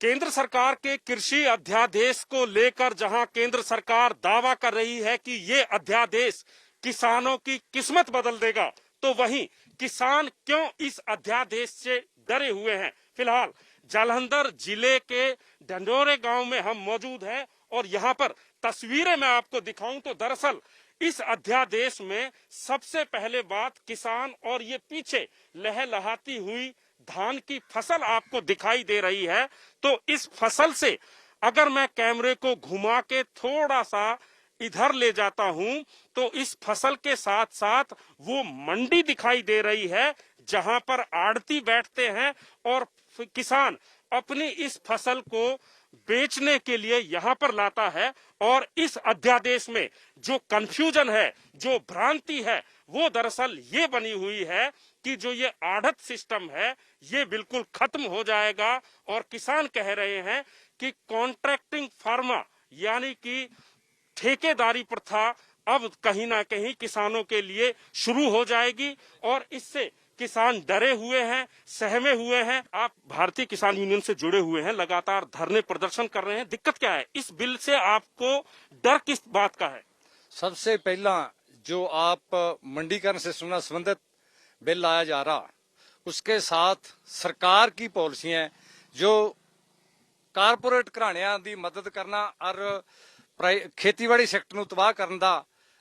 केंद्र सरकार के कृषि अध्यादेश को लेकर जहां केंद्र सरकार दावा कर रही है कि ये अध्यादेश किसानों की किस्मत बदल देगा, तो वहीं किसान क्यों इस अध्यादेश से डरे हुए हैं। फिलहाल जालंधर जिले के ढंढोरे गांव में हम मौजूद हैं और यहां पर तस्वीरें मैं आपको दिखाऊं तो दरअसल इस अध्यादेश में सबसे पहले बात किसान और ये पीछे लहलहाती हुई धान की फसल आपको दिखाई दे रही है। तो इस फसल से अगर मैं कैमरे को घुमा के थोड़ा सा इधर ले जाता हूं तो इस फसल के साथ साथ वो मंडी दिखाई दे रही है जहां पर आड़ती बैठते हैं और किसान अपनी इस फसल को बेचने के लिए यहां पर लाता है। और इस अध्यादेश में जो कंफ्यूजन है, जो भ्रांति है, वो दरअसल ये बनी हुई है कि जो ये आढ़त सिस्टम है ये बिल्कुल खत्म हो जाएगा और किसान कह रहे हैं कि कॉन्ट्रैक्टिंग फार्मा यानी कि ठेकेदारी प्रथा अब कहीं ना कहीं किसानों के लिए शुरू हो जाएगी और इससे किसान डरे हुए हैं, सहमे हुए हैं। आप भारतीय किसान यूनियन से जुड़े हुए हैं, लगातार धरने प्रदर्शन कर रहे हैं, दिक्कत क्या है इस बिल से? आपको डर किस बात का है? सबसे पहला जो आप मंडीकरण सिस्टम से संबंधित बिल लाया जा रहा, उसके साथ सरकार की पॉलिसियां जो कारपोरेट घराणिਆਂ ਦੀ मदद करना और खेतीबाड़ी सैक्टर ਨੂੰ ਤਬਾਹ ਕਰਨ ਦਾ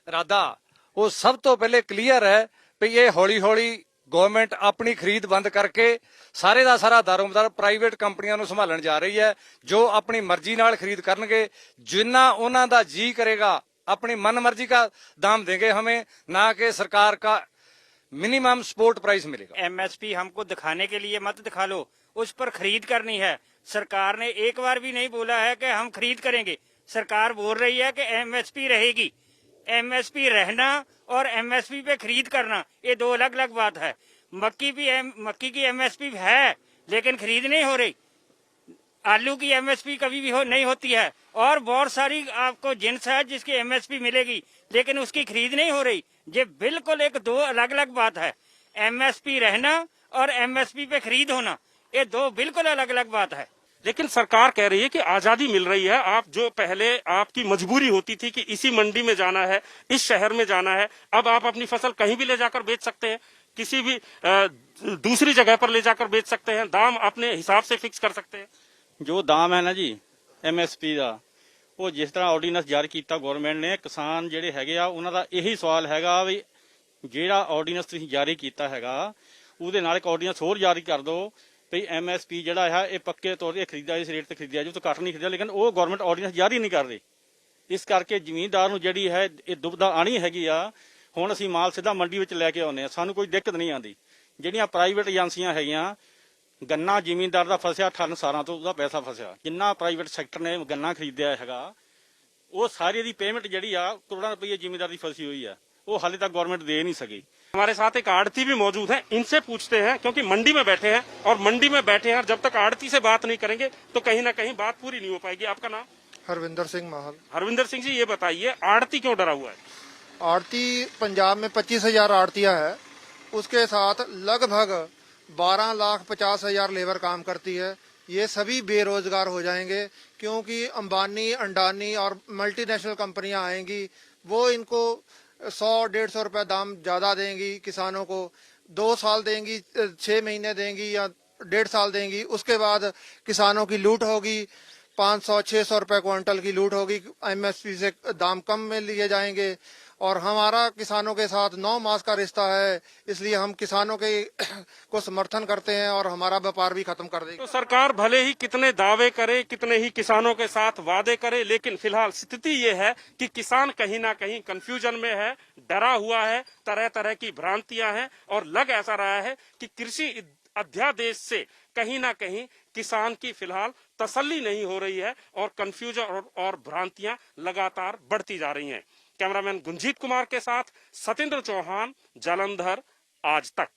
ਇਰਾਦਾ, ਉਹ ਸਭ ਤੋਂ ਪਹਿਲੇ ਕਲੀਅਰ ਹੈ ਵੀ ਇਹ ਹੌਲੀ ਹੌਲੀ गवर्नमेंट अपनी खरीद बंद करके सारे का सारा दारोमदार प्राइवेट कंपनियों को संभालन जा रही है, जो अपनी मर्जी नाल खरीद करनगे, जिन्ना उन्हां दा जी करेगा अपनी मन मर्जी का दाम देंगे हमें, ना कि सरकार का मिनिमम सपोर्ट प्राइस मिलेगा। एमएसपी हमको दिखाने के लिए मत दिखा लो, उस पर खरीद करनी है। सरकार ने एक बार भी नहीं बोला है कि हम खरीद करेंगे। सरकार बोल रही है कि एमएसपी रहेगी। एमएसपी रहना और एमएसपी पे खरीद करना ये दो अलग अलग बात है। मक्की की एमएसपी है लेकिन खरीद नहीं हो रही। आलू की एमएसपी कभी भी नहीं होती है और बहुत सारी आपको जिन्स है जिसकी एमएसपी मिलेगी लेकिन उसकी खरीद नहीं हो रही। ये बिल्कुल एक दो अलग अलग बात है। एमएसपी रहना और एमएसपी पे खरीद होना ये दो बिल्कुल अलग अलग बात है। लेकिन सरकार कह रही है कि आजादी मिल रही है। आप जो पहले आपकी मजबूरी होती थी कि इसी मंडी में जाना है, इस शहर में जाना है, अब आप अपनी फसल कहीं भी ले जाकर बेच सकते हैं, किसी भी दूसरी जगह पर ले जाकर बेच सकते हैं, दाम अपने हिसाब से फिक्स कर सकते हैं। जो दाम है ना जी एमएसपी का, वो जिस तरह ऑर्ਡੀਨੈਂਸ जारी किया गवर्नमेंट ने, किसान ਜਿਹੜੇ ਹੈਗੇ ਆ ਉਹਨਾਂ ਦਾ ਇਹੀ ਸਵਾਲ ਹੈਗਾ ਵੀ ਜਿਹੜਾ ਆਰਡੀਨੈਂਸ ਤੁਸੀਂ ਜਾਰੀ ਕੀਤਾ ਹੈਗਾ ਉਹਦੇ ਨਾਲ ਇੱਕ ਆਰਡੀਨੈਂਸ ਹੋਰ ਜਾਰੀ ਕਰ ਦਿਓ भी एमएसपी ਜਿਹੜਾ ਹੈ ਇਹ ਪੱਕੇ ਤੌਰ ਤੇ ਖਰੀਦਿਆ ਇਸ ਰੇਟ ਤੇ ਖਰੀਦਿਆ ਜੋ ਤੋਂ ਘੱਟ ਨਹੀਂ ਖਰੀਦਿਆ, लेकिन ਉਹ गवर्नमेंट ਆਰਡੀਨੈਂਸ ਜਾਰੀ ਨਹੀਂ ਕਰ ਰਹੀ। ਇਸ ਕਰਕੇ ਜ਼ਮੀਨਦਾਰ ਨੂੰ ਜਿਹੜੀ ਹੈ ਇਹ ਦੁਬਿਧਾ ਆਣੀ ਹੈਗੀ ਆ। ਹੁਣ ਅਸੀਂ ਮਾਲ ਸਿੱਧਾ ਮੰਡੀ ਵਿੱਚ ਲੈ ਕੇ ਆਉਂਦੇ ਆ, ਸਾਨੂੰ ਕੋਈ ਦਿੱਕਤ ਨਹੀਂ ਆਉਂਦੀ। ਜਿਹੜੀਆਂ ਪ੍ਰਾਈਵੇਟ ਏਜੰਸੀਆਂ ਹੈਗੀਆਂ, ਗੰਨਾ ਜ਼ਮੀਨਦਾਰ ਦਾ ਫਸਿਆ 18 ਸਾਲਾਂ ਤੋਂ ਉਹਦਾ ਪੈਸਾ ਫਸਿਆ, ਜਿੰਨਾ ਪ੍ਰਾਈਵੇਟ ਸੈਕਟਰ ਨੇ ਗੰਨਾ ਖਰੀਦਿਆ ਹੈਗਾ ਉਹ ਸਾਰੀ ਦੀ ਪੇਮੈਂਟ ਜਿਹੜੀ ਆ ਕਰੋੜਾਂ ਰੁਪਏ ਜ਼ਿਮੀਨਦਾਰ ਦੀ ਫਸੀ ਹੋਈ ਆ, वो हाले तक गवर्नमेंट दे नहीं सकी। हमारे साथ एक आड़ती भी मौजूद है, इनसे पूछते हैं क्योंकि मंडी में बैठे हैं और मंडी में बैठे हैं, जब तक आड़ती से बात नहीं करेंगे तो कहीं ना कहीं बात पूरी नहीं हो पाएगी। आपका नाम? हरविंदर सिंह माहल। हरविंदर सिंह जी, ये बताइए आड़ती क्यों डरा हुआ है? आड़ती पंजाब में 25,000 आड़तियां है, उसके साथ लगभग 12,50,000 लेबर काम करती है। ये सभी बेरोजगार हो जाएंगे क्योंकि अंबानी, अंडानी और मल्टीनेशनल कंपनियां आएंगी, वो इनको 100-150 रुपए दाम ज्यादा देंगी, किसानों को 2 साल देंगी, 6 महीने देंगी या 1.5 साल देंगी। उसके बाद किसानों की लूट होगी, 500-600 रुपए क्विंटल की लूट होगी, एमएसपी से दाम कम में लिए जाएंगे। और हमारा किसानों के साथ 9 मास का रिश्ता है, इसलिए हम किसानों के को समर्थन करते हैं और हमारा व्यापार भी खत्म कर देगी। तो सरकार भले ही कितने दावे करे, कितने ही किसानों के साथ वादे करे, लेकिन फिलहाल स्थिति ये है कि किसान कहीं ना कहीं कंफ्यूजन में है, डरा हुआ है, तरह तरह की भ्रांतियां हैं और लग ऐसा रहा है कि कृषि अध्यादेश से कहीं ना कहीं किसान की फिलहाल तसल्ली नहीं हो रही है और कंफ्यूजन और भ्रांतियां लगातार बढ़ती जा रही हैं। कैमरामैन गुंजीत कुमार के साथ सतेंद्र चौहान, जालंधर, आज तक।